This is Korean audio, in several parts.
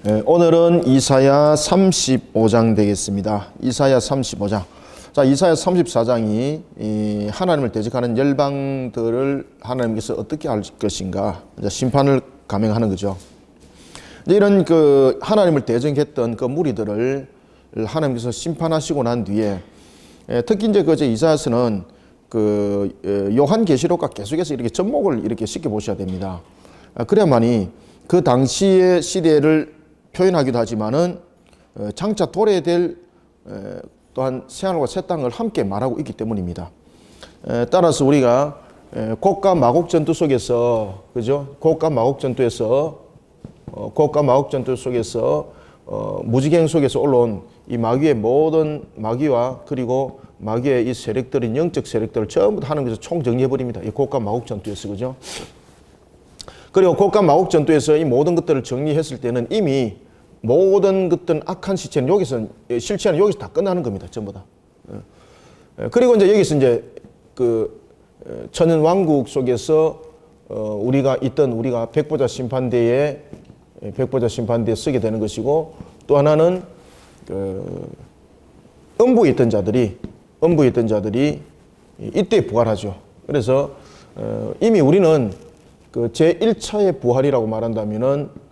오늘은 이사야 35장 되겠습니다. 이사야 35장. 자, 이사야 34장이 하나님을 대적하는 열방들을 하나님께서 어떻게 할 것인가, 이제 심판을 감행하는 거죠. 이런 하나님을 대적했던 그 무리들을 하나님께서 심판하시고 난 뒤에, 특히 이제 이사야서는 요한계시록과 계속해서 이렇게 접목을 이렇게 시켜 보셔야 됩니다. 그래야만이 그 당시의 시대를 표현하기도 하지만은 장차 도래될 또한 새하늘과 새 땅을 함께 말하고 있기 때문입니다. 따라서 우리가 곡과 마곡 전투 속에서, 그죠? 곡과 마곡 전투에서 무지갱 속에서 올라온 이 마귀의 모든 마귀와 그리고 마귀의 이 세력들인 영적 세력들을 전부 다 하나님께서 총정리해 버립니다. 이 곡과 마곡 전투에서, 그죠? 그리고 곡과 마곡 전투에서 이 모든 것들을 정리했을 때는 이미 모든 것들은 악한 실체는 여기서 다 끝나는 겁니다. 전부 다. 그리고 이제 여기서 이제 천년 왕국 속에서 우리가 백보자 심판대에 서게 되는 것이고, 또 하나는 음부에 있던 자들이 이때 부활하죠. 그래서 이미 우리는 제1차의 부활이라고 말한다면은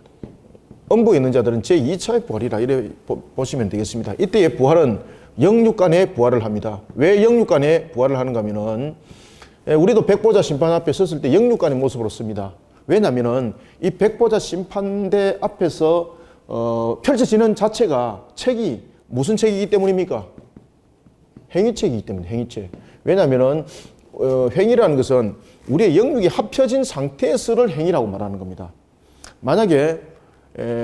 음부에 있는 자들은 제2차의 부활이라 이래 보시면 되겠습니다. 이때의 부활은 영육간의 부활을 합니다. 왜 영육간의 부활을 하는가 하면은 우리도 백보자 심판 앞에 섰을 때 영육간의 모습으로 씁니다. 왜냐하면은 이 백보자 심판대 앞에서 펼쳐지는 자체가 책이 무슨 책이기 때문입니까? 행위책이기 때문에, 행위책. 왜냐하면은 행위라는 것은 우리의 영육이 합쳐진 상태에서를 행위라고 말하는 겁니다. 만약에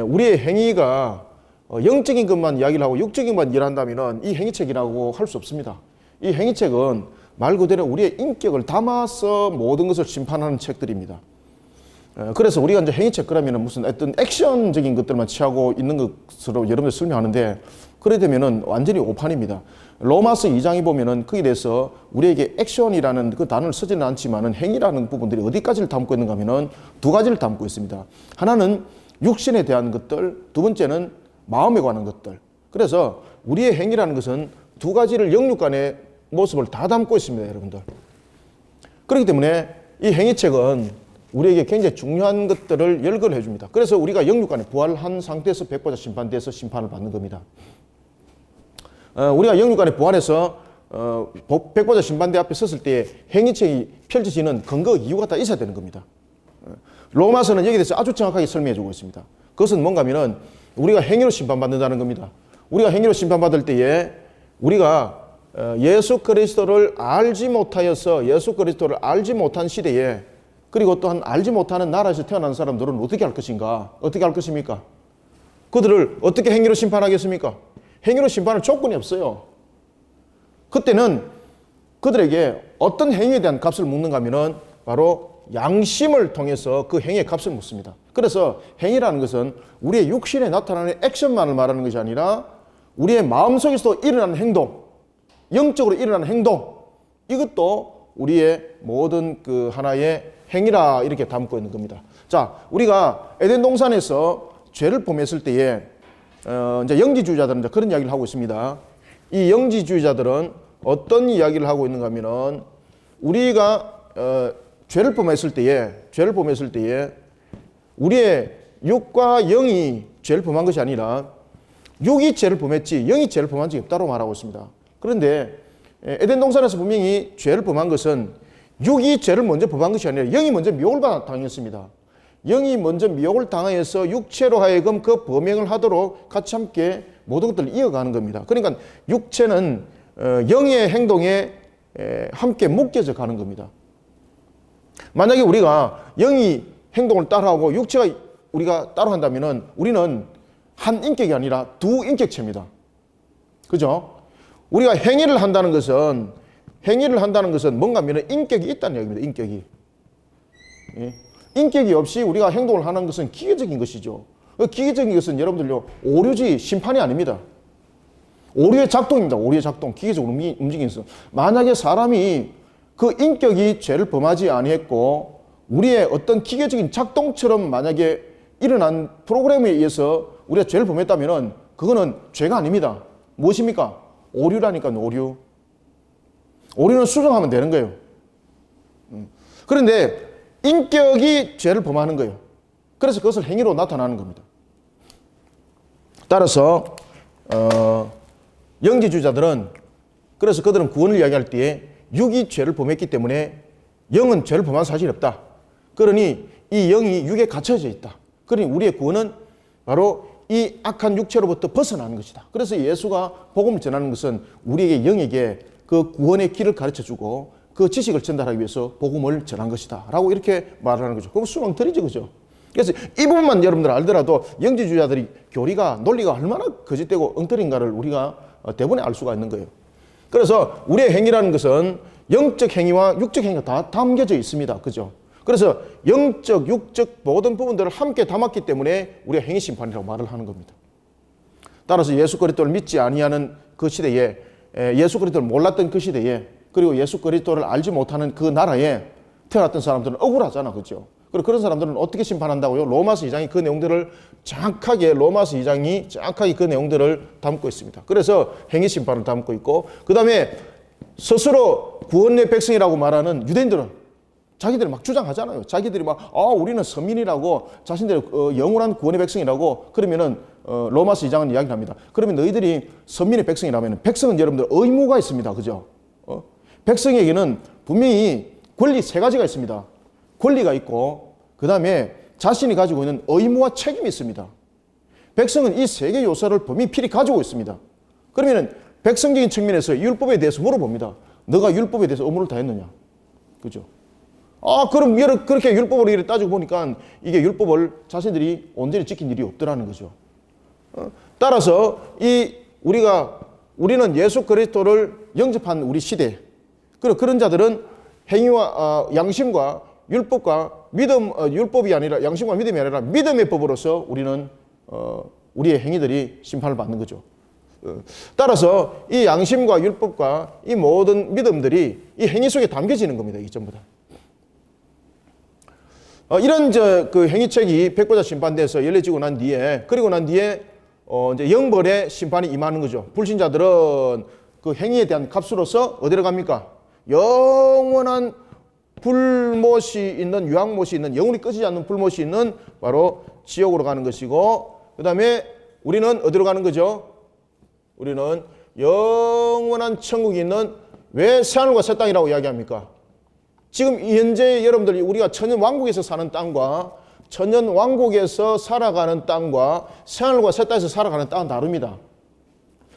우리의 행위가 영적인 것만 이야기를 하고 육적인 것만 일한다면 이 행위책이라고 할 수 없습니다. 이 행위책은 말 그대로 우리의 인격을 담아서 모든 것을 심판하는 책들입니다. 그래서 우리가 이제 행위책 그러면은 무슨 어떤 액션적인 것들만 취하고 있는 것으로 여러분들 설명하는데, 그래 되면은 완전히 오판입니다. 로마서 2장에 보면은 거기에 대해서 우리에게 액션이라는 그 단어를 쓰지는 않지만은 행위라는 부분들이 어디까지를 담고 있는가 하면은 두 가지를 담고 있습니다. 하나는 육신에 대한 것들, 두 번째는 마음에 관한 것들. 그래서 우리의 행위라는 것은 두 가지를 영육간의 모습을 다 담고 있습니다, 여러분들. 그렇기 때문에 이 행위책은 우리에게 굉장히 중요한 것들을 열거해 줍니다. 그래서 우리가 영육간에 부활한 상태에서 백보자 심판대에서 심판을 받는 겁니다. 우리가 영육간에 부활해서 백보자 심판대 앞에 섰을 때 행위책이 펼쳐지는 근거, 이유가 다 있어야 되는 겁니다. 로마서는 여기에 대해서 아주 정확하게 설명해 주고 있습니다. 그것은 뭔가 하면은 우리가 행위로 심판받는다는 겁니다. 우리가 행위로 심판받을 때에 우리가 예수 그리스도를 알지 못한 시대에, 그리고 또한 알지 못하는 나라에서 태어난 사람들은 어떻게 할 것인가? 어떻게 할 것입니까? 그들을 어떻게 행위로 심판하겠습니까? 행위로 심판할 조건이 없어요. 그때는 그들에게 어떤 행위에 대한 값을 묻는가 하면은 바로 양심을 통해서 그 행위의 값을 묻습니다. 그래서 행위라는 것은 우리의 육신에 나타나는 액션만을 말하는 것이 아니라 우리의 마음속에서 일어나는 행동, 영적으로 일어나는 행동, 이것도 우리의 모든 하나의 행위라 이렇게 담고 있는 겁니다. 자, 우리가 에덴 동산에서 죄를 범했을 때에 이제 영지주의자들은 이제 그런 이야기를 하고 있습니다. 이 영지주의자들은 어떤 이야기를 하고 있는가 하면은 우리가 죄를 범했을 때에 우리의 육과 영이 죄를 범한 것이 아니라 육이 죄를 범했지 영이 죄를 범한 적이 없다고 말하고 있습니다. 그런데 에덴 동산에서 분명히 죄를 범한 것은 육이 죄를 먼저 범한 것이 아니라 영이 먼저 미혹을 당했습니다. 영이 먼저 미혹을 당하여서 육체로 하여금 그 범행을 하도록 같이 함께 모든 것들을 이어가는 겁니다. 그러니까 육체는 영의 행동에 함께 묶여져 가는 겁니다. 만약에 우리가 영이 행동을 따라하고 육체가 우리가 따라한다면은 우리는 한 인격이 아니라 두 인격체입니다. 그죠? 우리가 행위를 한다는 것은 뭔가 하면 인격이 있다는 얘기입니다. 인격이. 예? 인격이 없이 우리가 행동을 하는 것은 기계적인 것이죠. 기계적인 것은 여러분들요, 오류지 심판이 아닙니다. 오류의 작동입니다. 오류의 작동. 기계적으로 움직이는 것은. 만약에 사람이 그 인격이 죄를 범하지 아니했고 우리의 어떤 기계적인 작동처럼 만약에 일어난 프로그램에 의해서 우리가 죄를 범했다면은 그거는 죄가 아닙니다. 무엇입니까? 오류라니까, 오류. 오류는 수정하면 되는 거예요. 그런데 인격이 죄를 범하는 거예요. 그래서 그것을 행위로 나타나는 겁니다. 따라서 영지주의자들은, 그래서 그들은 구원을 이야기할 때에 육이 죄를 범했기 때문에 영은 죄를 범한 사실이 없다. 그러니 이 영이 육에 갇혀져 있다. 그러니 우리의 구원은 바로 이 악한 육체로부터 벗어나는 것이다. 그래서 예수가 복음을 전하는 것은 우리에게, 영에게 그 구원의 길을 가르쳐주고 그 지식을 전달하기 위해서 복음을 전한 것이다 라고 이렇게 말하는 거죠. 그럼 수렁들이죠, 그죠? 그래서 이 부분만 여러분들 알더라도 영지주의자들이 교리가, 논리가 얼마나 거짓되고 엉터리인가를 우리가 대부분에 알 수가 있는 거예요. 그래서 우리의 행위라는 것은 영적 행위와 육적 행위가 다 담겨져 있습니다. 그죠? 그래서 영적, 육적 모든 부분들을 함께 담았기 때문에 우리가 행위 심판이라고 말을 하는 겁니다. 따라서 예수 그리스도를 믿지 아니하는 그 시대에, 예수 그리스도를 몰랐던 그 시대에, 그리고 예수 그리스도를 알지 못하는 그 나라에 태어났던 사람들은 억울하잖아. 그죠? 그리고 그런 사람들은 어떻게 심판한다고요? 로마서 2장이 그 내용들을 정확하게, 로마서 2장이 정확하게 그 내용들을 담고 있습니다. 그래서 행위 심판을 담고 있고, 그 다음에 스스로 구원의 백성이라고 말하는 유대인들은 자기들이 막 주장하잖아요. 자기들이 막, 우리는 선민이라고, 자신들의 영원한 구원의 백성이라고, 그러면은, 로마서 2장은 이야기를 합니다. 그러면 너희들이 선민의 백성이라면, 백성은 여러분들 의무가 있습니다. 그죠? 백성에게는 분명히 권리 세 가지가 있습니다. 권리가 있고, 그 다음에 자신이 가지고 있는 의무와 책임이 있습니다. 백성은 이 세 개의 요소를 분명히 가지고 있습니다. 그러면은, 백성적인 측면에서 율법에 대해서 물어봅니다. 너가 율법에 대해서 의무를 다했느냐? 그죠? 그럼 그렇게 율법으로 이렇게 따지고 보니까 이게 율법을 자신들이 온전히 지킨 일이 없더라는 거죠. 따라서 우리는 예수 그리스도를 영접한 우리 시대, 그리고 그런 자들은 행위와 양심과 율법과 믿음, 율법이 아니라 양심과 믿음이 아니라 믿음의 법으로서 우리는 우리의 행위들이 심판을 받는 거죠. 따라서 이 양심과 율법과 이 모든 믿음들이 이 행위 속에 담겨지는 겁니다. 이 전부 다. 이런 그 행위책이 백보자 심판대에서 열려지고 난 뒤에, 그리고 난 뒤에 이제 영벌의 심판이 임하는 거죠. 불신자들은 그 행위에 대한 값으로서 어디로 갑니까? 영원한 불못이 있는, 유황못이 있는, 영원히 꺼지지 않는 불못이 있는 바로 지옥으로 가는 것이고, 그 다음에 우리는 어디로 가는 거죠? 우리는 영원한 천국이 있는, 왜 새하늘과 새 땅이라고 이야기합니까? 지금 현재 여러분들이 우리가 천년 왕국에서 사는 땅과 천년 왕국에서 살아가는 땅과 새하늘과 새 땅에서 살아가는 땅은 다릅니다.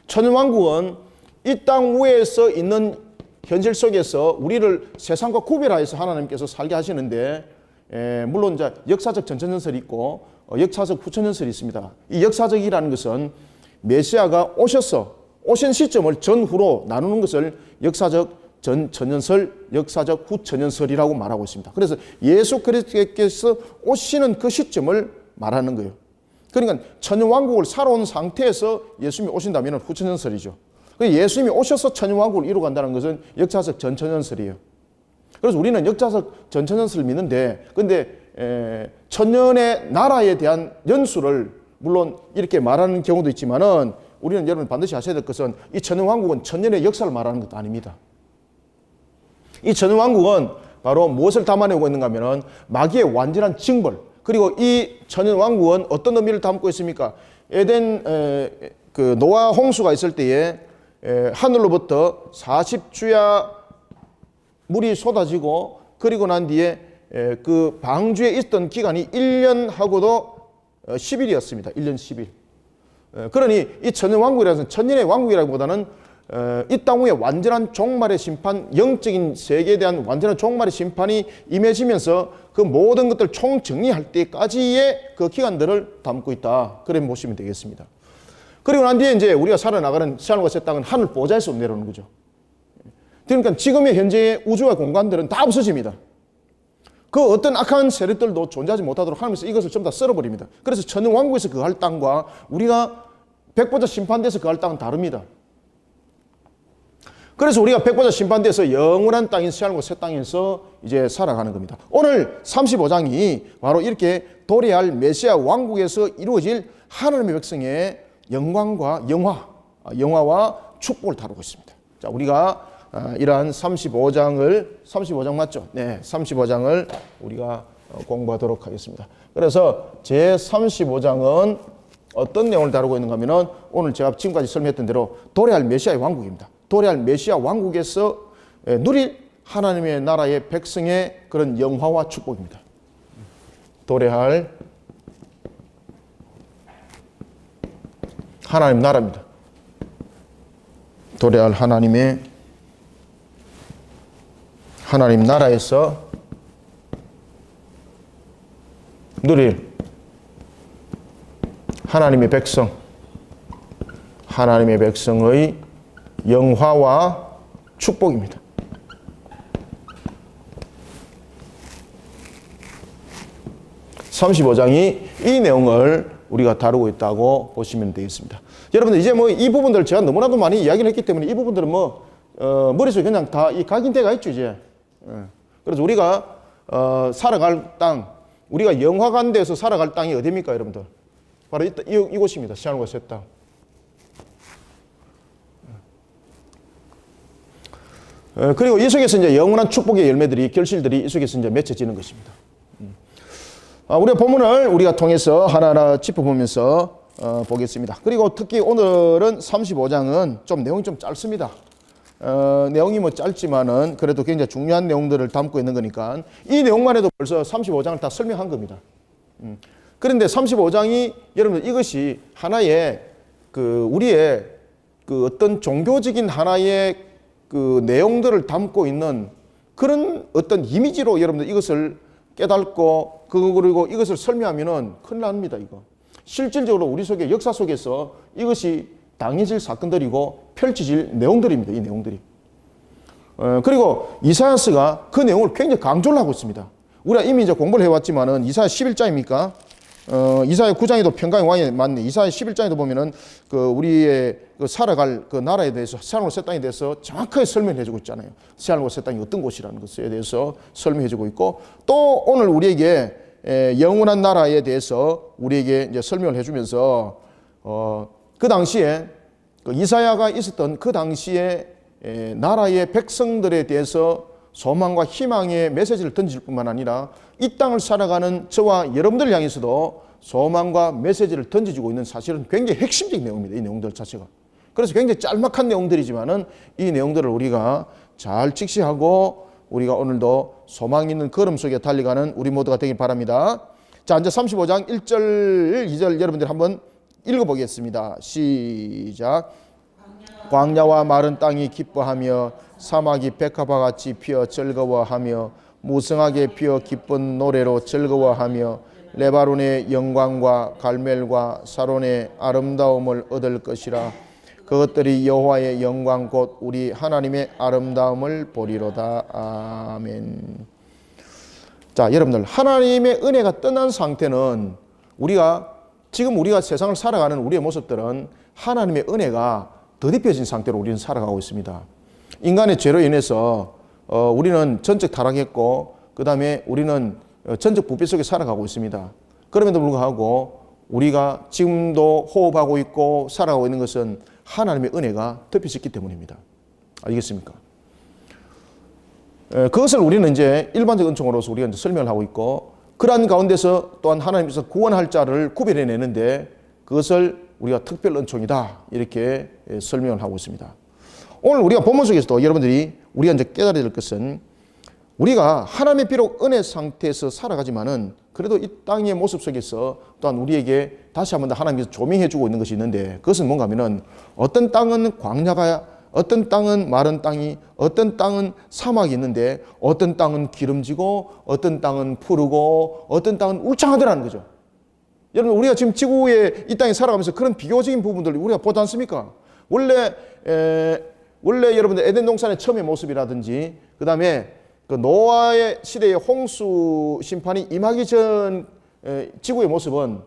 천년 왕국은 이 땅 위에서 있는 현실 속에서 우리를 세상과 구별하여서 하나님께서 살게 하시는데, 물론 이제 역사적 전천전설이 있고 역사적 후천전설이 있습니다. 이 역사적이라는 것은 메시아가 오신 시점을 전후로 나누는 것을 역사적 전천년설, 역사적 후천년설이라고 말하고 있습니다. 그래서 예수 그리스도께서 오시는 그 시점을 말하는 거예요. 그러니까 천년왕국을 살아온 상태에서 예수님이 오신다면 후천년설이죠. 예수님이 오셔서 천년왕국을 이루어 간다는 것은 역사적 전천년설이에요. 그래서 우리는 역사적 전천년설을 믿는데, 근데 천년의 나라에 대한 연수를 물론 이렇게 말하는 경우도 있지만은, 우리는 여러분 반드시 아셔야 될 것은 이 천년왕국은 천년의 역사를 말하는 것도 아닙니다. 이 천년왕국은 바로 무엇을 담아내고 있는가 하면 마귀의 완전한 징벌, 그리고 이 천년왕국은 어떤 의미를 담고 있습니까? 에덴 그 노아 홍수가 있을 때에 하늘로부터 40주야 물이 쏟아지고, 그리고 난 뒤에 그 방주에 있던 기간이 1년하고도 10일이었습니다. 1년 10일. 그러니 이 천년왕국이라는 것은 천년의 왕국이라기보다는 이 땅 위에 완전한 종말의 심판, 영적인 세계에 대한 완전한 종말의 심판이 임해지면서 그 모든 것들을 총정리할 때까지의 그 기간들을 담고 있다. 그렇게 보시면 되겠습니다. 그리고 난 뒤에 이제 우리가 살아나가는 새하늘과 새 땅은 하늘 보좌에서 내려오는 거죠. 그러니까 지금의 현재의 우주와 공간들은 다 없어집니다. 그 어떤 악한 세력들도 존재하지 못하도록 하면서 이것을 전부 다 썰어버립니다. 그래서 천년왕국에서 거할 땅과 우리가 백보자 심판대에서 거할 땅은 다릅니다. 그래서 우리가 백보자 심판대에서 영원한 땅인 새하늘과 새 땅에서 이제 살아가는 겁니다. 오늘 35장이 바로 이렇게 도래할 메시아 왕국에서 이루어질 하나님의 백성의 영광과 영화와 축복을 다루고 있습니다. 자, 우리가 이러한 35장 맞죠? 네, 35장을 우리가 공부하도록 하겠습니다. 그래서 제 35장은 어떤 내용을 다루고 있는가 하면은 오늘 제가 지금까지 설명했던 대로 도래할 메시아의 왕국입니다. 도래할 메시아 왕국에서 누릴 하나님의 나라의 백성의 그런 영화와 축복입니다. 도래할 하나님 나라입니다. 도래할 하나님 나라에서 누릴 하나님의 백성의 영화와 축복입니다. 35장이 이 내용을 우리가 다루고 있다고 보시면 되겠습니다. 여러분들 이제 뭐 이 부분들 제가 너무나도 많이 이야기를 했기 때문에 이 부분들은 머릿속에 그냥 다 각인돼가 있죠 이제. 그래서 우리가 살아갈 땅, 우리가 영화관대에서 살아갈 땅이 어디입니까 여러분들? 바로 이곳입니다. 시안과 새 땅. 그리고 이 속에서 이제 영원한 축복의 열매들이, 결실들이 이 속에서 이제 맺혀지는 것입니다. 우리가 본문을 우리가 통해서 하나하나 짚어보면서 보겠습니다. 그리고 특히 오늘은 35장은 좀 내용이 좀 짧습니다. 내용이 뭐 짧지만은 그래도 굉장히 중요한 내용들을 담고 있는 거니까 이 내용만 해도 벌써 35장을 다 설명한 겁니다. 그런데 35장이 여러분들 이것이 하나의 우리의 어떤 종교적인 하나의 내용들을 담고 있는 그런 어떤 이미지로 여러분들 이것을 깨닫고 그리고 이것을 설명하면은 큰일 납니다, 이거. 실질적으로 우리 속에 역사 속에서 이것이 당해질 사건들이고 펼쳐질 내용들입니다, 이 내용들이. 그리고 이사야서가 그 내용을 굉장히 강조를 하고 있습니다. 우리가 이미 이제 공부를 해왔지만은 이사야 11장입니까? 이사야 9장에도 평강의 왕이 맞네. 이사야 11장에도 보면은 우리의 살아갈 나라에 대해서, 새하늘과 새 땅에 대해서 정확하게 설명해 주고 있잖아요. 새하늘과 새 땅이 어떤 곳이라는 것에 대해서 설명해 주고 있고, 또 오늘 우리에게 영원한 나라에 대해서 우리에게 이제 설명을 해 주면서 그 당시에 이사야가 있었던 그 당시에 나라의 백성들에 대해서 소망과 희망의 메시지를 던질 뿐만 아니라 이 땅을 살아가는 저와 여러분들을 향해서도 소망과 메시지를 던져주고 있는 사실은 굉장히 핵심적인 내용입니다. 이 내용들 자체가. 그래서 굉장히 짤막한 내용들이지만은 이 내용들을 우리가 잘 직시하고 우리가 오늘도 소망 있는 걸음 속에 달려가는 우리 모두가 되길 바랍니다. 자, 이제 35장 1절, 2절 여러분들 한번 읽어보겠습니다. 시작. 광야와 마른 땅이 기뻐하며 사막이 백합화 같이 피어 즐거워하며 무성하게 피어 기쁜 노래로 즐거워하며 레바논의 영광과 갈멜과 사론의 아름다움을 얻을 것이라. 그것들이 여호와의 영광 곧 우리 하나님의 아름다움을 보리로다. 아멘. 자, 여러분들, 하나님의 은혜가 떠난 상태는 지금 우리가 세상을 살아가는 우리의 모습들은 하나님의 은혜가 더딥혀진 상태로 우리는 살아가고 있습니다. 인간의 죄로 인해서 우리는 전적 타락했고, 그 다음에 우리는 전적 부패 속에 살아가고 있습니다. 그럼에도 불구하고 우리가 지금도 호흡하고 있고 살아가고 있는 것은 하나님의 은혜가 덮여졌기 때문입니다. 알겠습니까? 그것을 우리는 이제 일반적 은총으로서 우리가 이제 설명을 하고 있고, 그러한 가운데서 또한 하나님께서 구원할 자를 구별해내는데 그것을 우리가 특별 은총이다, 이렇게 설명을 하고 있습니다. 오늘 우리가 본문 속에서도 여러분들이 우리가 이제 깨달아야 될 것은, 우리가 하나님의 비록 은혜 상태에서 살아가지만은 그래도 이 땅의 모습 속에서 또한 우리에게 다시 한번 더 하나님께서 조명해 주고 있는 것이 있는데, 그것은 뭔가 하면은 어떤 땅은 광야가, 어떤 땅은 마른 땅이, 어떤 땅은 사막이 있는데 어떤 땅은 기름지고 어떤 땅은 푸르고 어떤 땅은 울창하더라는 거죠. 여러분, 우리가 지금 지구에 이 땅에 살아가면서 그런 비교적인 부분들을 우리가 보지 않습니까? 원래 여러분들 에덴 동산의 처음의 모습이라든지, 그 다음에 그 노아의 시대의 홍수 심판이 임하기 전 지구의 모습은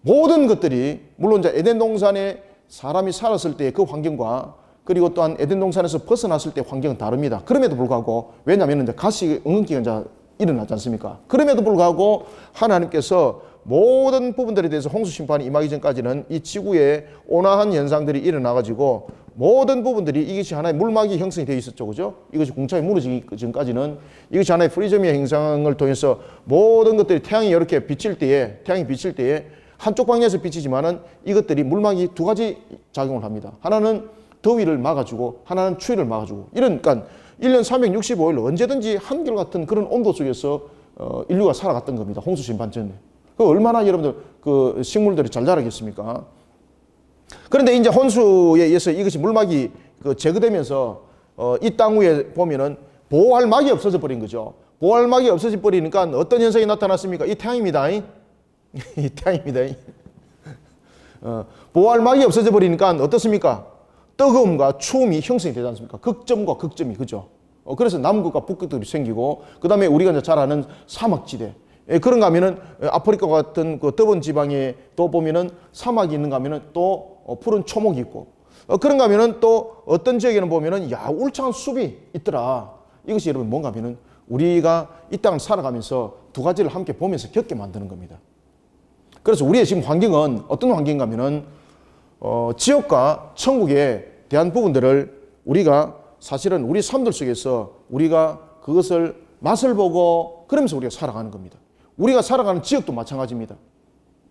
모든 것들이, 물론 이제 에덴 동산에 사람이 살았을 때의 그 환경과 그리고 또한 에덴 동산에서 벗어났을 때 환경은 다릅니다. 그럼에도 불구하고, 왜냐하면 이제 가시 응응기가 이제 일어나지 않습니까? 그럼에도 불구하고 하나님께서 모든 부분들에 대해서 홍수 심판이 임하기 전까지는 이 지구에 온화한 현상들이 일어나가지고 모든 부분들이 이것이 하나의 물막이 형성이 되어 있었죠. 그죠? 이것이 공차에 무너지기 전까지는 이것이 하나의 프리즘의 현상을 통해서 모든 것들이 태양이 이렇게 비칠 때에, 한쪽 방향에서 비치지만은 이것들이 물막이 두 가지 작용을 합니다. 하나는 더위를 막아주고 하나는 추위를 막아주고 그러니까 1년 365일 언제든지 한결같은 그런 온도 속에서 인류가 살아갔던 겁니다. 홍수 심판 전에. 그 얼마나 여러분들 그 식물들이 잘 자라겠습니까? 그런데 이제 홍수에 의해서 이것이 물막이 제거되면서 이 땅 위에 보면은 보호할 막이 없어져 버린 거죠. 보호할 막이 없어져 버리니까 어떤 현상이 나타났습니까? 이 태양입니다. 이 태양입니다. 보호할 막이 없어져 버리니까 어떻습니까? 뜨거움과 추움이 형성이 되지 않습니까? 극점과 극점이, 그죠? 그래서 남극과 북극들이 생기고, 그 다음에 우리가 이제 잘 아는 사막지대. 그런가 하면은 아프리카 같은 그 더운 지방에 또 보면은 사막이 있는가 하면은 또 푸른 초목이 있고, 그런가 하면은 또 어떤 지역에는 보면은 야, 울창한 숲이 있더라. 이것이 여러분 뭔가 하면은 우리가 이 땅을 살아가면서 두 가지를 함께 보면서 겪게 만드는 겁니다. 그래서 우리의 지금 환경은 어떤 환경인가 하면은 지옥과 천국에 대한 부분들을 우리가 사실은 우리 삶들 속에서 우리가 그것을 맛을 보고 그러면서 우리가 살아가는 겁니다. 우리가 살아가는 지역도 마찬가지입니다.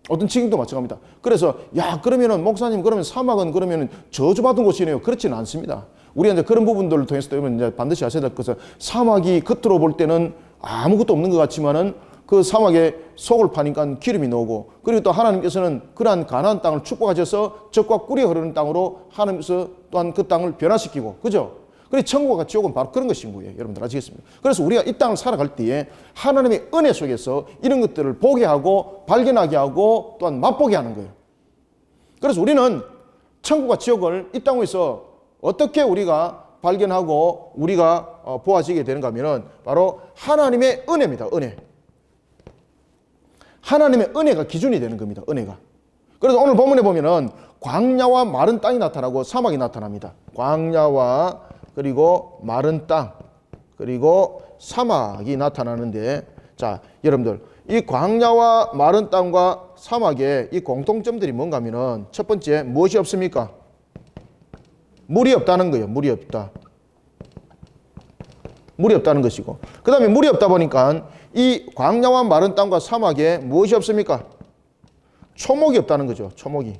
어떤 지역도 마찬가지입니다. 그래서 야, 그러면은 목사님, 그러면 사막은 그러면은 저주받은 곳이네요. 그렇지는 않습니다. 우리가 이제 그런 부분들을 통해서 이제 반드시 아셔야 될 것은 사막이 겉으로 볼 때는 아무것도 없는 것 같지만은 그 사막에 속을 파니까 기름이 나오고, 그리고 또 하나님께서는 그러한 가나안 땅을 축복하셔서 젖과 꿀이 흐르는 땅으로 하나님께서 또한 그 땅을 변화시키고, 그죠? 그래서 천국과 지옥은 바로 그런 것인 거예요. 여러분들 아시겠습니까? 그래서 우리가 이 땅을 살아갈 때에 하나님의 은혜 속에서 이런 것들을 보게 하고 발견하게 하고 또한 맛보게 하는 거예요. 그래서 우리는 천국과 지옥을 이 땅에서 어떻게 우리가 발견하고 우리가 보아지게 되는가 하면은 바로 하나님의 은혜입니다. 은혜. 하나님의 은혜가 기준이 되는 겁니다. 은혜가. 그래서 오늘 본문에 보면은 광야와 마른 땅이 나타나고 사막이 나타납니다. 광야와 그리고 마른 땅 그리고 사막이 나타나는데, 자, 여러분들 이 광야와 마른 땅과 사막의 이 공통점들이 뭔가 하면은 첫 번째 무엇이 없습니까? 물이 없다는 거예요. 물이 없다. 물이 없다는 것이고, 그 다음에 물이 없다 보니까 이 광야와 마른 땅과 사막에 무엇이 없습니까? 초목이 없다는 거죠. 초목이.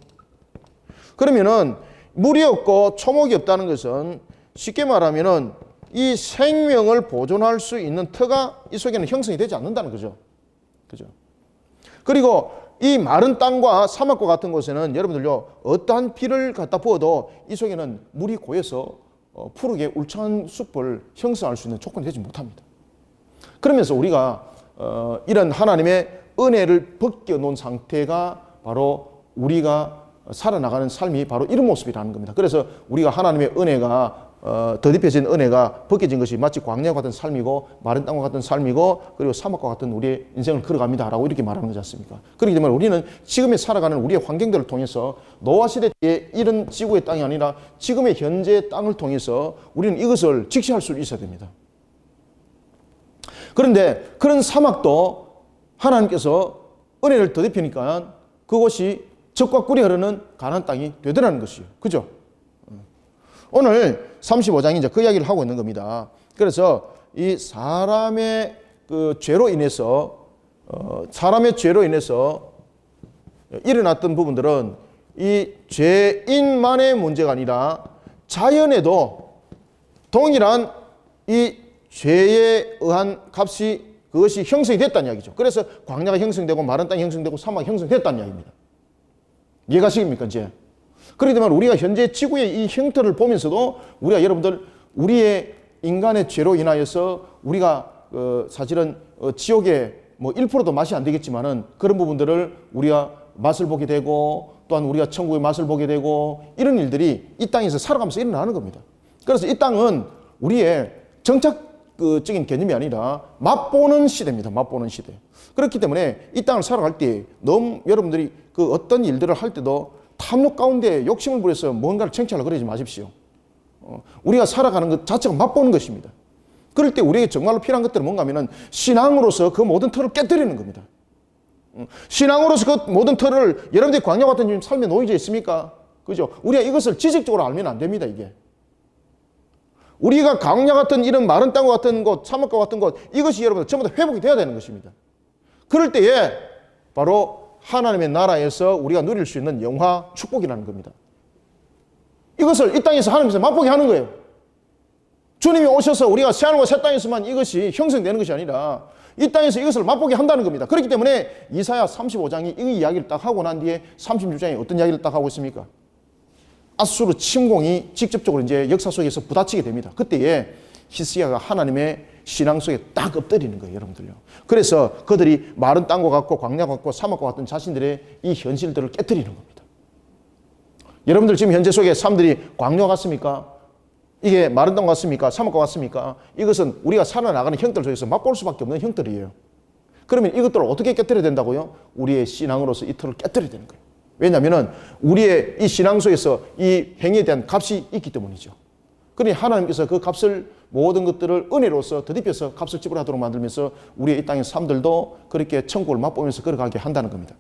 그러면은 물이 없고 초목이 없다는 것은 쉽게 말하면은 이 생명을 보존할 수 있는 터가 이 속에는 형성이 되지 않는다는 거죠. 그죠? 그리고 이 마른 땅과 사막과 같은 곳에는 여러분들요, 어떠한 비를 갖다 부어도 이 속에는 물이 고여서 푸르게 울창한 숲을 형성할 수 있는 조건이 되지 못합니다. 그러면서 우리가 이런 하나님의 은혜를 벗겨놓은 상태가 바로 우리가 살아나가는 삶이 바로 이런 모습이라는 겁니다. 그래서 우리가 하나님의 은혜가 더딥혀진 은혜가 벗겨진 것이 마치 광야와 같은 삶이고 마른 땅과 같은 삶이고 그리고 사막과 같은 우리의 인생을 걸어갑니다라고 이렇게 말하는 거지 않습니까? 그렇기 때문에 우리는 지금에 살아가는 우리의 환경들을 통해서 노아 시대 때 이런 지구의 땅이 아니라 지금의 현재의 땅을 통해서 우리는 이것을 직시할 수 있어야 됩니다. 그런데 그런 사막도 하나님께서 은혜를 더딥히니까 그곳이 젖과 꿀이 흐르는 가나안 땅이 되더라는 것이에요. 그죠? 오늘 35장이 이제 그 이야기를 하고 있는 겁니다. 그래서 이 사람의 그 죄로 인해서 일어났던 부분들은 이 죄인만의 문제가 아니라 자연에도 동일한 이 죄에 의한 값이 그것이 형성이 됐다는 이야기죠. 그래서 광야가 형성되고 마른 땅이 형성되고 사막이 형성됐다는 이야기입니다. 이해가시겠습니까, 이제? 그렇기 때문에 우리가 현재 지구의 이 형태를 보면서도 우리가 여러분들 우리의 인간의 죄로 인하여서 우리가 사실은 지옥에 뭐 1%도 맛이 안 되겠지만은 그런 부분들을 우리가 맛을 보게 되고 또한 우리가 천국의 맛을 보게 되고 이런 일들이 이 땅에서 살아가면서 일어나는 겁니다. 그래서 이 땅은 우리의 정착적인 개념이 아니라 맛보는 시대입니다. 맛보는 시대. 그렇기 때문에 이 땅을 살아갈 때 너무 여러분들이 그 어떤 일들을 할 때도 탐욕 가운데 욕심을 부려서 뭔가를 쟁취하려고 그러지 마십시오. 우리가 살아가는 것 자체가 맛보는 것입니다. 그럴 때 우리에게 정말로 필요한 것들은 뭔가 하면은 신앙으로서 그 모든 틀을 깨뜨리는 겁니다. 신앙으로서 그 모든 틀을 여러분들이 광야 같은 삶에 놓여져 있습니까? 그죠? 우리가 이것을 지식적으로 알면 안 됩니다, 이게. 우리가 광야 같은 이런 마른 땅과 같은 곳, 사막과 같은 곳, 이것이 여러분들 전부 다 회복이 되어야 되는 것입니다. 그럴 때에 바로 하나님의 나라에서 우리가 누릴 수 있는 영화 축복이라는 겁니다. 이것을 이 땅에서 하나님께서 맛보게 하는 거예요. 주님이 오셔서 우리가 새하늘과 새 땅에서만 이것이 형성되는 것이 아니라 이 땅에서 이것을 맛보게 한다는 겁니다. 그렇기 때문에 이사야 35장이 이 이야기를 딱 하고 난 뒤에 36장이 어떤 이야기를 딱 하고 있습니까? 아수르 침공이 직접적으로 이제 역사 속에서 부딪히게 됩니다. 그때에 히스기야가 하나님의 신앙 속에 딱 엎드리는 거예요, 여러분들요. 그래서 그들이 마른 땅과 같고 광야 같고 사막과 같은 자신들의 이 현실들을 깨뜨리는 겁니다. 여러분들 지금 현재 속에 사람들이 광야 같습니까? 이게 마른 땅 같습니까? 사막과 같습니까? 이것은 우리가 살아나가는 형들 속에서 맛볼 수밖에 없는 형들이에요. 그러면 이것들을 어떻게 깨뜨려야 된다고요? 우리의 신앙으로서 이 틀을 깨뜨려야 되는 거예요. 왜냐하면 우리의 이 신앙 속에서 이 행위에 대한 값이 있기 때문이죠. 그러니 하나님께서 그 값을 모든 것들을 은혜로서 더딥혀서 값을 지불하도록 만들면서 우리의 이 땅의 삶들도 그렇게 천국을 맛보면서 걸어가게 한다는 겁니다.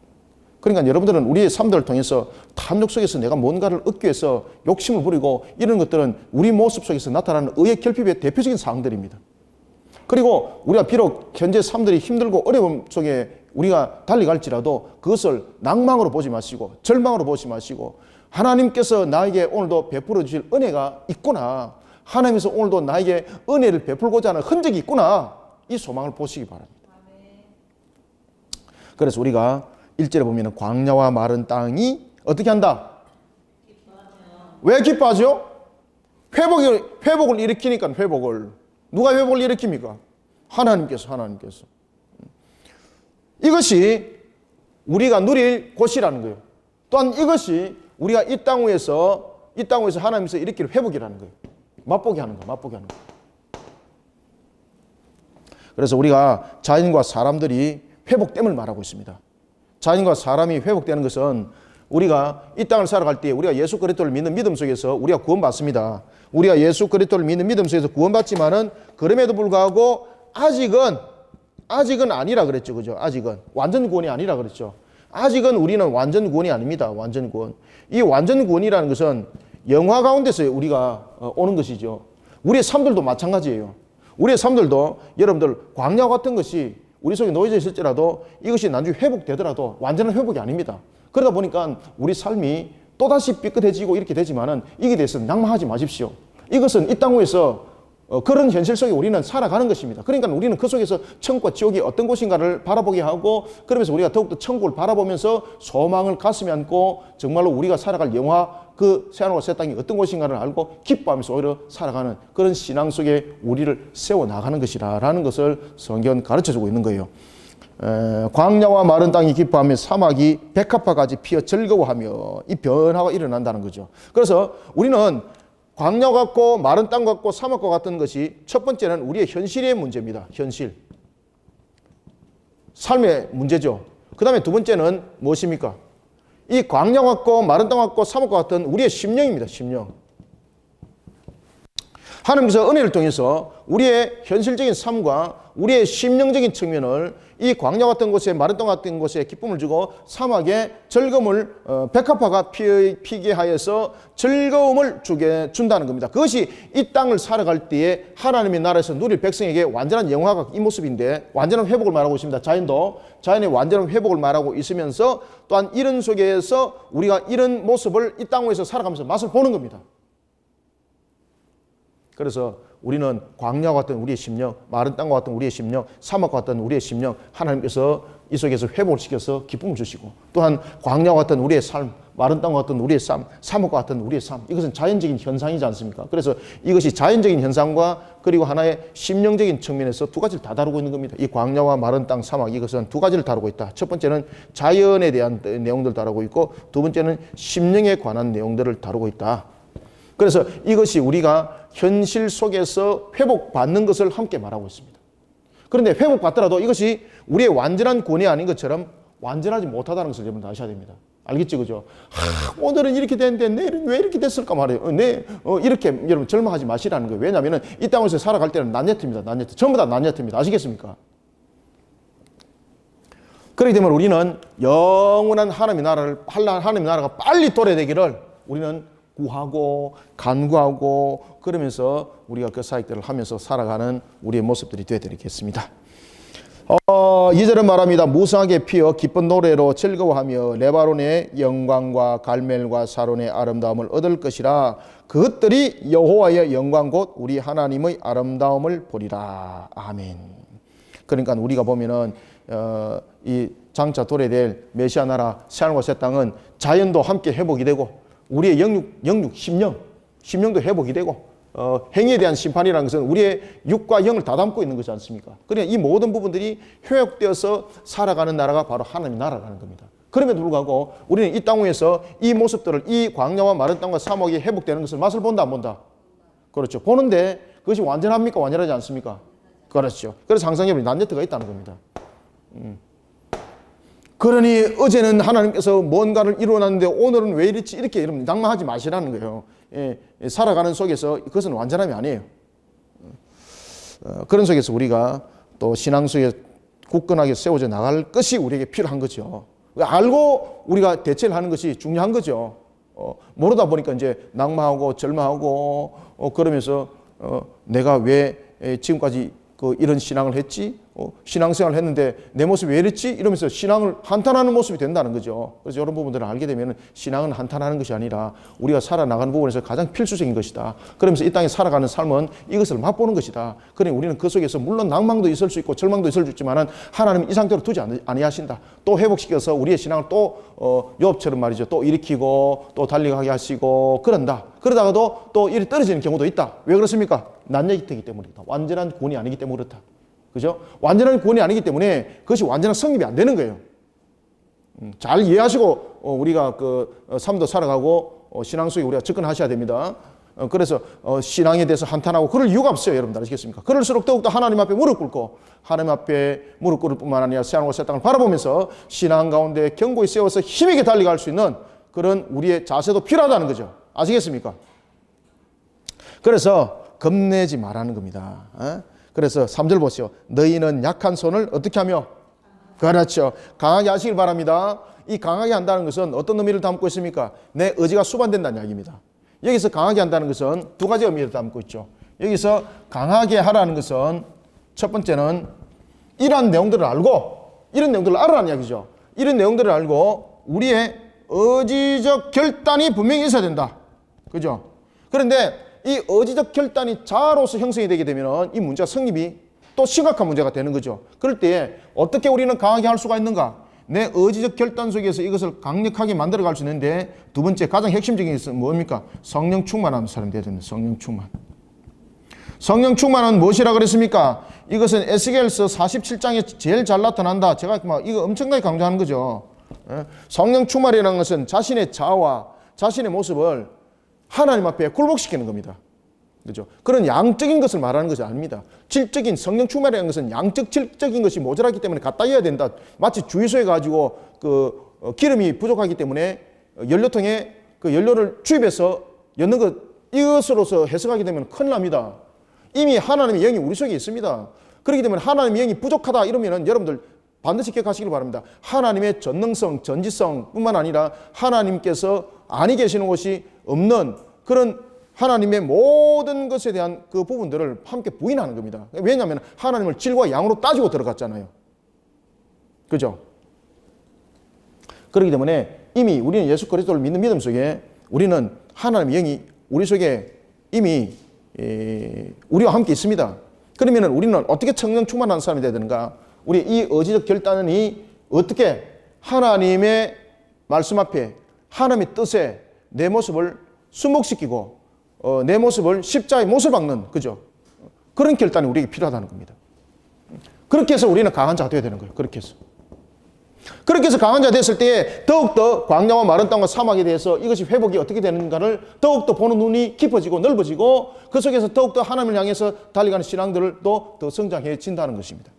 그러니까 여러분들은 우리의 삶들을 통해서 탐욕 속에서 내가 뭔가를 얻기 위해서 욕심을 부리고 이런 것들은 우리 모습 속에서 나타나는 의의 결핍의 대표적인 사항들입니다. 그리고 우리가 비록 현재 삶들이 힘들고 어려움 속에 우리가 달려갈지라도 그것을 낭망으로 보지 마시고 절망으로 보지 마시고 하나님께서 나에게 오늘도 베풀어 주실 은혜가 있구나. 하나님께서 오늘도 나에게 은혜를 베풀고자 하는 흔적이 있구나. 이 소망을 보시기 바랍니다. 그래서 우리가 1절에 보면 광야와 마른 땅이 어떻게 한다? 왜 기뻐하죠? 회복을 일으키니까 회복을. 누가 회복을 일으킵니까? 하나님께서. 이것이 우리가 누릴 곳이라는 거예요. 또한 이것이 우리가 이 땅 위에서 하나님께서 일으킬 회복이라는 거예요. 맛보게 하는 거. 그래서 우리가 자연과 사람들이 회복됨을 말하고 있습니다. 자연과 사람이 회복되는 것은 우리가 이 땅을 살아갈 때 우리가 예수 그리스도를 믿는 믿음 속에서 우리가 구원받습니다. 우리가 예수 그리스도를 믿는 믿음 속에서 구원받지만은 그럼에도 불구하고 아직은 아니라 그랬죠. 그죠? 아직은. 완전 구원이 아니라 그랬죠. 아직은 우리는 완전 구원이 아닙니다. 완전 구원. 이 완전 구원이라는 것은 영화 가운데서 우리가 오는 것이죠. 우리의 삶들도 마찬가지예요. 우리의 삶들도 여러분들 광야 같은 것이 우리 속에 놓여져 있을지라도 이것이 나중에 회복되더라도 완전한 회복이 아닙니다. 그러다 보니까 우리 삶이 또다시 삐끗해지고 이렇게 되지만은 이게 대해서 낭만하지 마십시오. 이것은 이 땅 위에서 그런 현실 속에 우리는 살아가는 것입니다. 그러니까 우리는 그 속에서 천국과 지옥이 어떤 곳인가를 바라보게 하고 그러면서 우리가 더욱더 천국을 바라보면서 소망을 가슴에 안고 정말로 우리가 살아갈 영화 그 새하늘과 새 땅이 어떤 곳인가를 알고 기뻐하면서 오히려 살아가는 그런 신앙 속에 우리를 세워나가는 것이라는 것을 성경은 가르쳐주고 있는 거예요. 광야와 마른 땅이 기뻐하며 사막이 백합화같이 피어 즐거워하며 이 변화가 일어난다는 거죠. 그래서 우리는 광야 같고 마른 땅 같고 사막과 같은 것이 첫 번째는 우리의 현실의 문제입니다. 현실. 삶의 문제죠. 그 다음에 두 번째는 무엇입니까? 이 광야 같고 마른 땅 같고 사막과 같은 우리의 심령입니다. 심령. 하나님께서 은혜를 통해서 우리의 현실적인 삶과 우리의 심령적인 측면을 이 광야 같은 곳에 마른 땅 같은 곳에 기쁨을 주고 사막에 즐거움을 백합화가 피게 하여서 즐거움을 준다는 겁니다. 그것이 이 땅을 살아갈 때에 하나님의 나라에서 누릴 백성에게 완전한 영화가 이 모습인데 완전한 회복을 말하고 있습니다. 자연의 완전한 회복을 말하고 있으면서 또한 이런 속에서 우리가 이런 모습을 이 땅 위에서 살아가면서 맛을 보는 겁니다. 그래서 우리는 광야와 같은 우리의 심령, 마른 땅과 같은 우리의 심령, 사막과 같은 우리의 심령, 하나님께서 이 속에서 회복을 시켜서 기쁨을 주시고 또한 광야와 같은 우리의 삶, 마른 땅과 같은 우리의 삶, 사막과 같은 우리의 삶, 이것은 자연적인 현상이지 않습니까? 그래서 이것이 자연적인 현상과 그리고 하나의 심령적인 측면에서 두 가지를 다 다루고 있는 겁니다. 이 광야와 마른 땅, 사막 이것은 두 가지를 다루고 있다. 첫 번째는 자연에 대한 내용들을 다루고 있고 두 번째는 심령에 관한 내용들을 다루고 있다. 그래서 이것이 우리가 현실 속에서 회복받는 것을 함께 말하고 있습니다. 그런데 회복받더라도 이것이 우리의 완전한 구원이 아닌 것처럼 완전하지 못하다는 것을 여러분 아셔야 됩니다. 알겠죠? 그죠? 오늘은 이렇게 됐는데 내일은 왜 이렇게 됐을까 말이에요. 이렇게 여러분 절망하지 마시라는 거예요. 왜냐하면 이 땅에서 살아갈 때는 난예트입니다. 난예트. 전부 다 난예트입니다. 아시겠습니까? 그렇기 때문에 우리는 영원한 하나님의 나라가 빨리 도래되기를 우리는 구하고 간구하고 그러면서 우리가 그 사역들을 하면서 살아가는 우리의 모습들이 되어드리겠습니다. 2절은 말합니다. 무성하게 피어 기쁜 노래로 즐거워하며 레바논의 영광과 갈멜과 사론의 아름다움을 얻을 것이라. 그것들이 여호와의 영광 곧 우리 하나님의 아름다움을 보리라. 아멘. 그러니까 우리가 보면은 이 장차 도래될 메시아 나라 새하늘과 새 땅은 자연도 함께 회복이 되고 우리의 영육 심령도 회복이 되고 행위에 대한 심판이라는 것은 우리의 육과 영을 다 담고 있는 것이 않습니까? 그러니까 이 모든 부분들이 회복되어서 살아가는 나라가 바로 하나님의 나라라는 겁니다. 그럼에도 불구하고 우리는 이 땅 위에서 이 모습들을 이 광야와 마른 땅과 사막이 회복되는 것을 맛을 본다 안 본다? 그렇죠. 보는데 그것이 완전합니까? 완전하지 않습니까? 그렇죠. 그래서 항상 여러분이 난제트가 있다는 겁니다. 그러니 어제는 하나님께서 뭔가를 이루어놨는데 오늘은 왜 이렇지? 이렇게 여러분 낭만하지 마시라는 거예요. 살아가는 속에서 그것은 완전함이 아니에요. 그런 속에서 우리가 또 신앙 속에 굳건하게 세워져 나갈 것이 우리에게 필요한 거죠. 알고 우리가 대처를 하는 것이 중요한 거죠. 모르다 보니까 이제 낙마하고 절망하고 그러면서 내가 왜 지금까지 이런 신앙을 했지? 신앙생활을 했는데 내 모습이 왜 이랬지? 이러면서 신앙을 한탄하는 모습이 된다는 거죠. 그래서 이런 부분들을 알게 되면 신앙은 한탄하는 것이 아니라 우리가 살아나가는 부분에서 가장 필수적인 것이다. 그러면서 이 땅에 살아가는 삶은 이것을 맛보는 것이다. 그러니 우리는 그 속에서 물론 낭망도 있을 수 있고 절망도 있을 수 있지만 하나님은 이 상태로 두지 아니하신다. 또 회복시켜서 우리의 신앙을 또 욥처럼 말이죠. 또 일으키고 또 달리게 하시고 그런다. 그러다가도 또 일이 떨어지는 경우도 있다. 왜 그렇습니까? 난제이기 때문이다. 완전한 구원이 아니기 때문에 그렇다. 그죠? 완전한 구원이 아니기 때문에 그것이 완전한 성립이 안 되는 거예요. 잘 이해하시고 우리가 삶도 살아가고 신앙 속에 우리가 접근하셔야 됩니다. 그래서 신앙에 대해서 한탄하고 그럴 이유가 없어요. 여러분들 아시겠습니까? 그럴수록 더욱더 하나님 앞에 무릎 꿇고 하나님 앞에 무릎 꿇을 뿐만 아니라 새하늘과 새 땅을 바라보면서 신앙 가운데 견고히 세워서 힘있게 달려갈 수 있는 그런 우리의 자세도 필요하다는 거죠. 아시겠습니까? 그래서 겁내지 말라는 겁니다. 그래서 3절 보시오. 너희는 약한 손을 어떻게 하며? 그렇죠. 강하게 하시길 바랍니다. 이 강하게 한다는 것은 어떤 의미를 담고 있습니까? 내 의지가 수반된다는 이야기입니다. 여기서 강하게 한다는 것은 두 가지 의미를 담고 있죠. 여기서 강하게 하라는 것은 첫 번째는 이러한 내용들을 알고 이런 내용들을 알아라는 이야기죠. 이런 내용들을 알고 우리의 의지적 결단이 분명히 있어야 된다. 그죠? 그런데 이 의지적 결단이 자아로서 형성이 되게 되면 이 문제가 성립이 또 심각한 문제가 되는 거죠. 그럴 때 어떻게 우리는 강하게 할 수가 있는가? 내 의지적 결단 속에서 이것을 강력하게 만들어 갈 수 있는데 두 번째 가장 핵심적인 것은 뭡니까? 성령 충만한 사람이 되어야 됩니다. 성령 충만. 성령 충만은 무엇이라 그랬습니까? 이것은 에스겔서 47장에 제일 잘 나타난다. 제가 이거 엄청나게 강조하는 거죠. 성령 충만이라는 것은 자신의 자아와 자신의 모습을 하나님 앞에 굴복시키는 겁니다. 그렇죠? 그런 양적인 것을 말하는 것이 아닙니다. 질적인 성령 충만이라는 것은 양적, 질적인 것이 모자라기 때문에 갖다 해야 된다. 마치 주유소에 가지고 기름이 부족하기 때문에 연료통에 연료를 주입해서 넣는 것 이것으로서 해석하게 되면 큰일 납니다. 이미 하나님의 영이 우리 속에 있습니다. 그렇기 때문에 하나님의 영이 부족하다 이러면은 여러분들 반드시 기억하시길 바랍니다. 하나님의 전능성, 전지성 뿐만 아니라 하나님께서 아니 계시는 것이 없는 그런 하나님의 모든 것에 대한 그 부분들을 함께 부인하는 겁니다. 왜냐하면 하나님을 질과 양으로 따지고 들어갔잖아요. 그죠? 그렇기 때문에 이미 우리는 예수 그리스도를 믿는 믿음 속에 우리는 하나님의 영이 우리 속에 이미 우리와 함께 있습니다. 그러면 우리는 어떻게 성령 충만한 사람이 되야 되는가? 우리 이 의지적 결단이 어떻게 하나님의 말씀 앞에 하나님의 뜻에 내 모습을 순복시키고 내 모습을 십자가에 못을 박는 그죠? 그런 결단이 우리에게 필요하다는 겁니다. 그렇게 해서 우리는 강한 자가 되어야 되는 거예요. 그렇게 해서 강한 자가 됐을 때에 더욱더 광야와 마른 땅과 사막에 대해서 이것이 회복이 어떻게 되는가를 더욱더 보는 눈이 깊어지고 넓어지고 그 속에서 더욱더 하나님을 향해서 달려가는 신앙들도 더 성장해진다는 것입니다.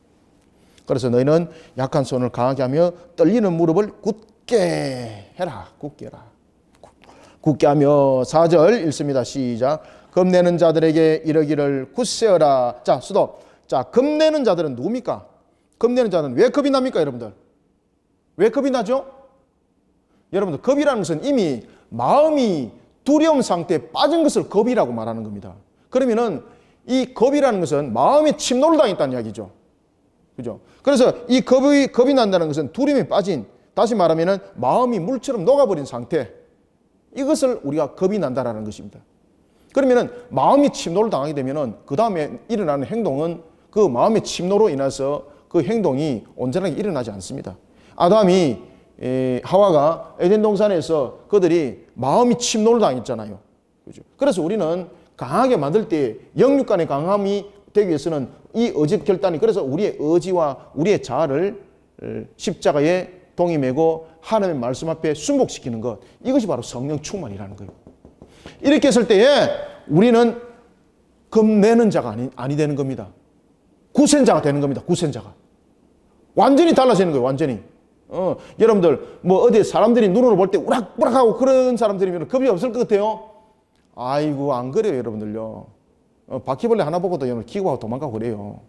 그래서 너희는 약한 손을 강하게 하며 떨리는 무릎을 굳게 해라. 굳게 해라. 굳게 하며 4절 읽습니다. 시작. 겁내는 자들에게 이르기를 굳세어라. 자, 수도. 자, 겁내는 자들은 누굽니까? 겁내는 자는 왜 겁이 납니까, 여러분들? 왜 겁이 나죠? 여러분들, 겁이라는 것은 이미 마음이 두려움 상태에 빠진 것을 겁이라고 말하는 겁니다. 그러면은 이 겁이라는 것은 마음에 침노를 당했다는 이야기죠. 그죠? 그래서 이 겁이 난다는 것은 두려움에 빠진, 다시 말하면은 마음이 물처럼 녹아버린 상태, 이것을 우리가 겁이 난다라는 것입니다. 그러면은 마음이 침노를 당하게 되면은 그 다음에 일어나는 행동은 그 마음의 침노로 인해서 그 행동이 온전하게 일어나지 않습니다. 아담이 하와가 에덴 동산에서 그들이 마음이 침노를 당했잖아요. 그죠? 그래서 우리는 강하게 만들 때 영육 간의 강함이 되기 위해서는 이 의지 결단이, 그래서 우리의 의지와 우리의 자아를 십자가에 동임하고 하나님의 말씀 앞에 순복시키는 것, 이것이 바로 성령 충만이라는 거예요. 이렇게 했을 때에 우리는 겁내는 자가 아니 되는 겁니다. 구센자가 되는 겁니다. 구센자가. 완전히 달라지는 거예요. 완전히. 여러분들 뭐 어디 사람들이 눈으로 볼 때 우락부락하고 그런 사람들이면 겁이 없을 것 같아요. 아이고, 안 그래요, 여러분들요. 바퀴벌레 하나 보고도 여러분 기고하고 도망가고 그래요.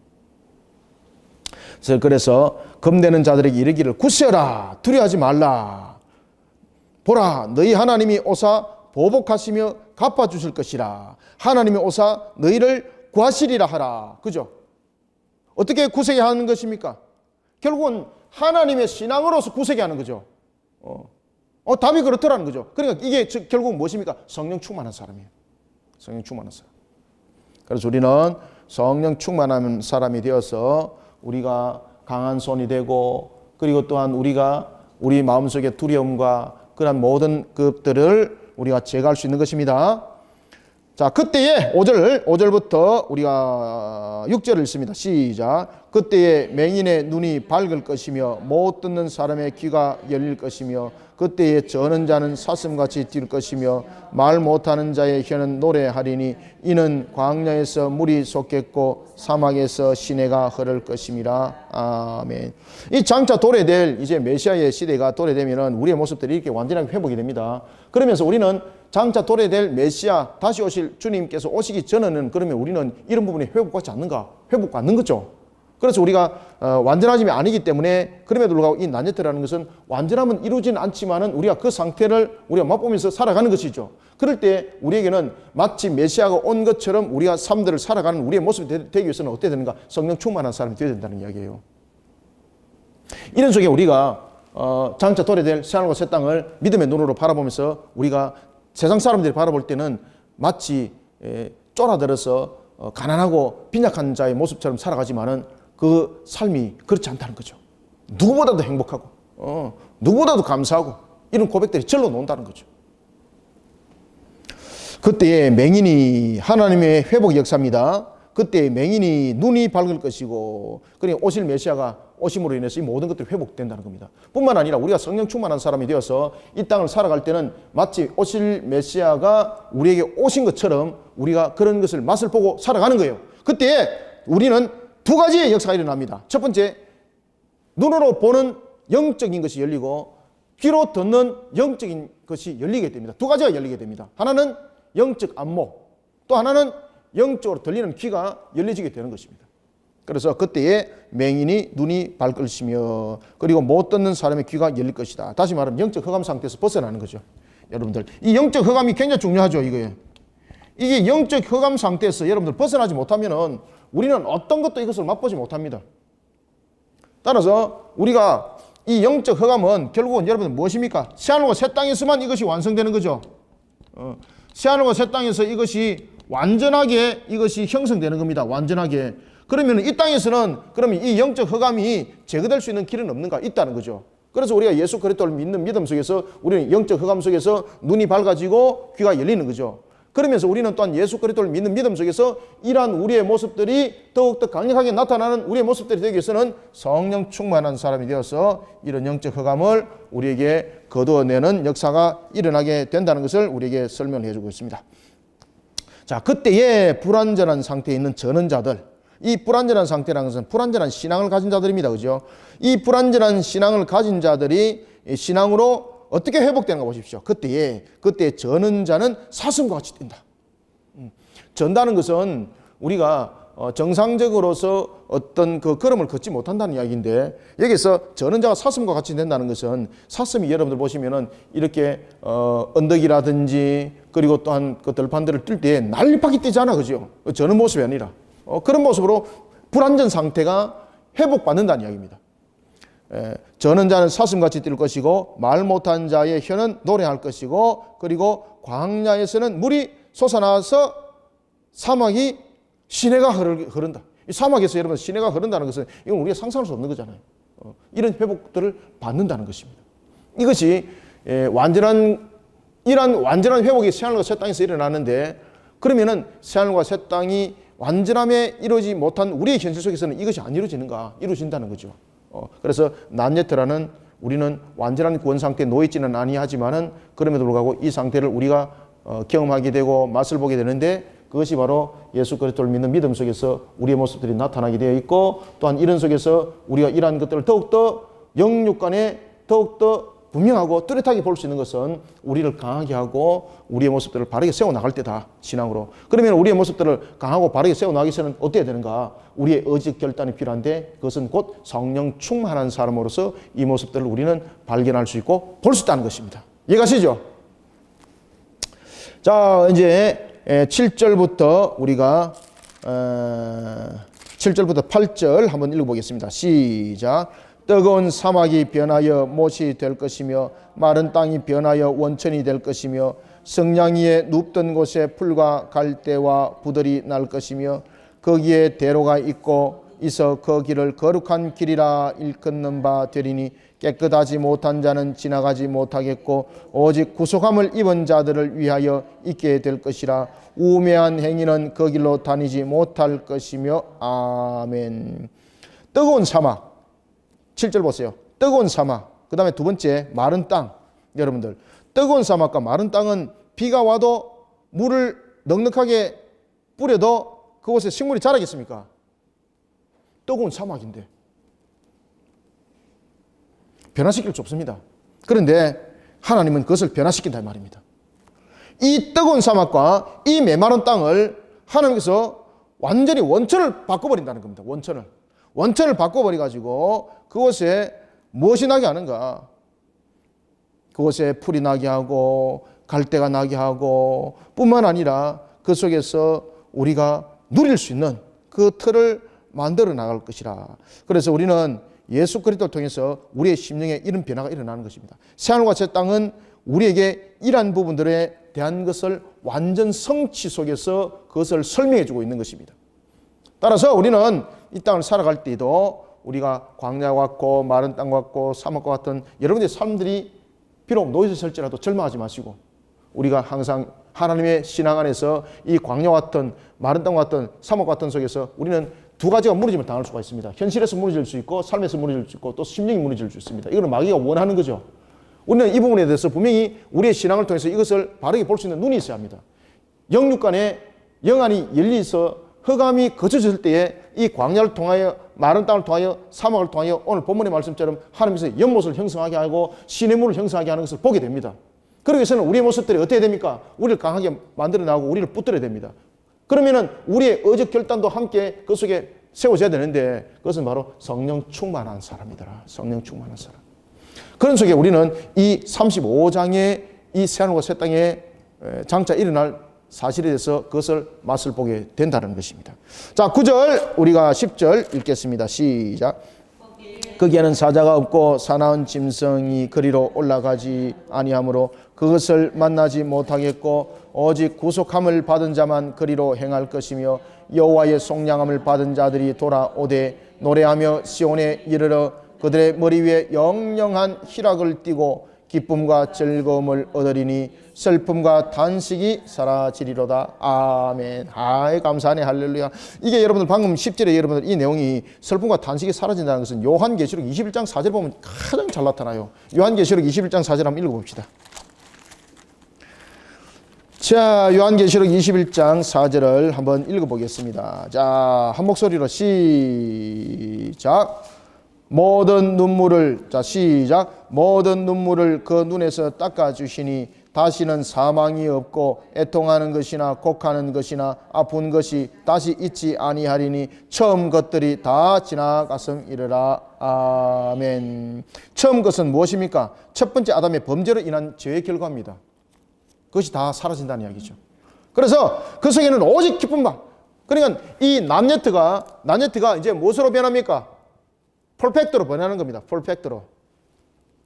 그래서 겁내는 자들에게 이르기를, 굳세어라, 두려워하지 말라. 보라, 너희 하나님이 오사 보복하시며 갚아주실 것이라. 하나님이 오사 너희를 구하시리라 하라. 그죠? 어떻게 구세게 하는 것입니까? 결국은 하나님의 신앙으로서 구세게 하는 거죠. 답이 그렇더라는 거죠. 그러니까 이게 결국 무엇입니까? 성령 충만한 사람이에요. 성령 충만한 사람. 그래서 우리는 성령 충만한 사람이 되어서 우리가 강한 손이 되고, 그리고 또한 우리가 우리 마음속의 두려움과 그런 모든 것들을 우리가 제거할 수 있는 것입니다. 자, 그때에 5절부터 우리가 6절을 읽습니다. 시작. 그때에 맹인의 눈이 밝을 것이며 못 듣는 사람의 귀가 열릴 것이며 그때에 저는 자는 사슴같이 뛸 것이며 말 못하는 자의 혀는 노래하리니 이는 광야에서 물이 솟겠고 사막에서 시내가 흐를 것임이라. 아멘. 이 장차 도래될 이제 메시아의 시대가 도래되면은 우리의 모습들이 이렇게 완전하게 회복이 됩니다. 그러면서 우리는 장차 도래될 메시아, 다시 오실 주님께서 오시기 전에는 그러면 우리는 이런 부분이 회복받지 않는가? 회복받는 거죠. 그래서 우리가 완전하지 아니기 때문에, 그럼에도 불구하고 이 나녀태라는 것은 완전함은 이루어지는 않지만은 우리가 그 상태를 우리가 맛보면서 살아가는 것이죠. 그럴 때 우리에게는 마치 메시아가 온 것처럼 우리가 삶들을 살아가는 우리의 모습이 되기 위해서는 어떻게 되는가? 성령 충만한 사람이 되어야 된다는 이야기예요. 이런 속에 우리가 장차 도래될 새하늘과 새 땅을 믿음의 눈으로 바라보면서 우리가 세상 사람들이 바라볼 때는 마치 쫄아들어서 가난하고 빈약한 자의 모습처럼 살아가지만은 그 삶이 그렇지 않다는 거죠. 누구보다도 행복하고 누구보다도 감사하고 이런 고백들이 절로 논다는 거죠. 그때의 맹인이 하나님의 회복 역사입니다. 그때 맹인이 눈이 밝을 것이고, 그러니까 오실 메시아가 오심으로 인해서 이 모든 것들이 회복된다는 겁니다. 뿐만 아니라 우리가 성령 충만한 사람이 되어서 이 땅을 살아갈 때는 마치 오실 메시아가 우리에게 오신 것처럼 우리가 그런 것을 맛을 보고 살아가는 거예요. 그때 우리는 두 가지의 역사가 일어납니다. 첫 번째, 눈으로 보는 영적인 것이 열리고 귀로 듣는 영적인 것이 열리게 됩니다. 두 가지가 열리게 됩니다. 하나는 영적 안목, 또 하나는 영적으로 들리는 귀가 열려지게 되는 것입니다. 그래서 그때에 맹인이 눈이 밝을 것이며 그리고 못 듣는 사람의 귀가 열릴 것이다. 다시 말하면 영적 흑암 상태에서 벗어나는 거죠. 여러분들, 이 영적 흑암이 굉장히 중요하죠. 이게 영적 흑암 상태에서 여러분들 벗어나지 못하면은 우리는 어떤 것도 이것을 맛보지 못합니다. 따라서 우리가 이 영적 흑암은 결국은 여러분들 무엇입니까? 새하늘과 새 땅에서만 이것이 완성되는 거죠. 새하늘과 새 땅에서 이것이 완전하게 이것이 형성되는 겁니다. 완전하게. 그러면 이 땅에서는 그러면 이 영적 흑암이 제거될 수 있는 길은 없는가? 있다는 거죠. 그래서 우리가 예수 그리스도를 믿는 믿음 속에서 우리는 영적 흑암 속에서 눈이 밝아지고 귀가 열리는 거죠. 그러면서 우리는 또한 예수 그리스도를 믿는 믿음 속에서 이러한 우리의 모습들이 더욱더 강력하게 나타나는 우리의 모습들이 되기 위해서는 성령 충만한 사람이 되어서 이런 영적 흑암을 우리에게 거두어내는 역사가 일어나게 된다는 것을 우리에게 설명을 해주고 있습니다. 자, 그때의 불완전한 상태에 있는 저는 자들, 이 불완전한 상태라는 것은 불완전한 신앙을 가진 자들입니다. 그죠? 이 불완전한 신앙을 가진 자들이 신앙으로 어떻게 회복되는가 보십시오. 그때 저는 자는 사슴과 같이 뛴다. 전다는 것은 우리가 정상적으로서 어떤 그 걸음을 걷지 못한다는 이야기인데, 여기서 전원자가 사슴과 같이 된다는 것은, 사슴이 여러분들 보시면은 이렇게 언덕이라든지 그리고 또한 그 들판들을 뛸 때 난리파게 뛰잖아, 그죠? 저는 모습이 아니라 그런 모습으로 불완전 상태가 회복받는다는 이야기입니다. 저는 자는 사슴같이 뛸 것이고 말 못한 자의 혀는 노래할 것이고, 그리고 광야에서는 물이 솟아나서 사막이 시내가 흐른다. 이 사막에서 여러분 시내가 흐른다는 것은 이건 우리가 상상할 수 없는 거잖아요. 이런 회복들을 받는다는 것입니다. 이것이 완전한 회복이 새하늘과 새 땅에서 일어나는데, 그러면은 새하늘과 새 땅이 완전함에 이루어지지 못한 우리의 현실 속에서는 이것이 안 이루어지는가? 이루어진다는 거죠. 그래서 난예트라는, 우리는 완전한 구원 상태에 놓여 있지는 아니하지만은 그럼에도 불구하고 이 상태를 우리가 경험하게 되고 맛을 보게 되는데, 그것이 바로 예수 그리스도를 믿는 믿음 속에서 우리의 모습들이 나타나게 되어 있고, 또한 이런 속에서 우리가 이러한 것들을 더욱더 영육간에 더욱더 분명하고 뚜렷하게 볼 수 있는 것은 우리를 강하게 하고 우리의 모습들을 바르게 세워나갈 때다, 신앙으로. 그러면 우리의 모습들을 강하고 바르게 세워나가기 위해서는 어떻게 되는가? 우리의 의지 결단이 필요한데, 그것은 곧 성령 충만한 사람으로서 이 모습들을 우리는 발견할 수 있고 볼 수 있다는 것입니다. 이해가시죠? 자, 이제 7절부터 우리가 7절부터 8절 한번 읽어보겠습니다. 시작. 뜨거운 사막이 변하여 못이 될 것이며 마른 땅이 변하여 원천이 될 것이며 성냥 위에 눕던 곳에 풀과 갈대와 부들이 날 것이며 거기에 대로가 있어 그 길을 거룩한 길이라 일컫는 바 되리니 깨끗하지 못한 자는 지나가지 못하겠고 오직 구속함을 입은 자들을 위하여 있게 될 것이라. 우매한 행위는 그 길로 다니지 못할 것이며. 아멘. 뜨거운 사막, 7절 보세요. 뜨거운 사막, 그 다음에 두 번째 마른 땅. 여러분들, 뜨거운 사막과 마른 땅은 비가 와도 물을 넉넉하게 뿌려도 그곳에 식물이 자라겠습니까? 뜨거운 사막인데 변화시킬 수 없습니다. 그런데 하나님은 그것을 변화시킨다 이 말입니다. 이 뜨거운 사막과 이 메마른 땅을 하나님께서 완전히 원천을 바꿔버린다는 겁니다. 원천을 바꿔버려가지고 그곳에 무엇이 나게 하는가? 그곳에 풀이 나게 하고 갈대가 나게 하고, 뿐만 아니라 그 속에서 우리가 누릴 수 있는 그 틀을 만들어 나갈 것이라. 그래서 우리는 예수 그리스도를 통해서 우리의 심령에 이런 변화가 일어나는 것입니다. 새하늘과 새 땅은 우리에게 이러한 부분들에 대한 것을 완전 성취 속에서 그것을 설명해 주고 있는 것입니다. 따라서 우리는 이 땅을 살아갈 때에도 우리가 광야와 같고 마른 땅과 같고 사막과 같은 여러분들의 삶들이 비록 놓여 있을지라도 절망하지 마시고, 우리가 항상 하나님의 신앙 안에서 이 광야와 같은 마른 땅과 같은 사막과 같은 속에서 우리는 두 가지가 무너짐을 당할 수가 있습니다. 현실에서 무너질 수 있고 삶에서 무너질 수 있고 또 심령이 무너질 수 있습니다. 이거는 마귀가 원하는 거죠. 우리는 이 부분에 대해서 분명히 우리의 신앙을 통해서 이것을 바르게 볼 수 있는 눈이 있어야 합니다. 영육간에 영안이 열려서 흑암이 거쳐질 때에 이 광야를 통하여 마른 땅을 통하여 사막을 통하여 오늘 본문의 말씀처럼 하나님께서 연못을 형성하게 하고 시냇물을 형성하게 하는 것을 보게 됩니다. 그러기 위해서는 우리의 모습들이 어떻게 됩니까? 우리를 강하게 만들어 나가고 우리를 붙들어야 됩니다. 그러면은 우리의 의적 결단도 함께 그 속에 세워져야 되는데, 그것은 바로 성령 충만한 사람이더라. 성령 충만한 사람. 그런 속에 우리는 이 35장의 이 새하늘과 새 땅에 장차 일어날 사실에 대해서 그것을 맛을 보게 된다는 것입니다. 자, 9절 우리가 10절 읽겠습니다. 시작. 거기에는 사자가 없고 사나운 짐승이 그리로 올라가지 아니하므로 그것을 만나지 못하겠고 오직 구속함을 받은 자만 그리로 행할 것이며 여호와의 속량함을 받은 자들이 돌아오되 노래하며 시온에 이르러 그들의 머리 위에 영영한 희락을 띠고 기쁨과 즐거움을 얻으리니 슬픔과 단식이 사라지리로다. 아멘. 아이, 감사하네. 할렐루야. 이게 여러분들 방금 10절에 여러분들 이 내용이 슬픔과 단식이 사라진다는 것은 요한계시록 21장 4절 보면 가장 잘 나타나요. 요한계시록 21장 4절 한번 읽어봅시다. 자, 요한계시록 21장 4절을 한번 읽어보겠습니다. 자, 한 목소리로 시작. 모든 눈물을, 자 시작, 모든 눈물을 그 눈에서 닦아주시니 다시는 사망이 없고 애통하는 것이나 곡하는 것이나 아픈 것이 다시 있지 아니하리니 처음 것들이 다 지나갔음이르라. 아멘. 처음 것은 무엇입니까? 첫 번째 아담의 범죄로 인한 죄의 결과입니다. 그것이 다 사라진다는 이야기죠. 그래서 그 속에는 오직 기쁨만. 그러니까 이 남녀트가 이제 무엇으로 변합니까? 폴팩트로 변하는 겁니다. 폴팩트로.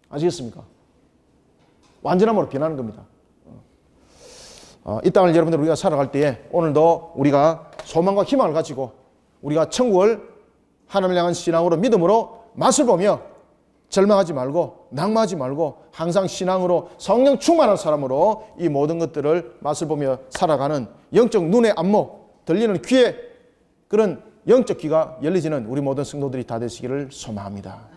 아시겠습니까? 완전함으로 변하는 겁니다. 이 땅을 여러분들 우리가 살아갈 때에 오늘도 우리가 소망과 희망을 가지고 우리가 천국을 하나님을 향한 신앙으로 믿음으로 맛을 보며 절망하지 말고 낙마하지 말고 항상 신앙으로 성령 충만한 사람으로 이 모든 것들을 맛을 보며 살아가는 영적 눈의 안목, 들리는 귀에 그런 영적 귀가 열리지는 우리 모든 성도들이 다 되시기를 소망합니다.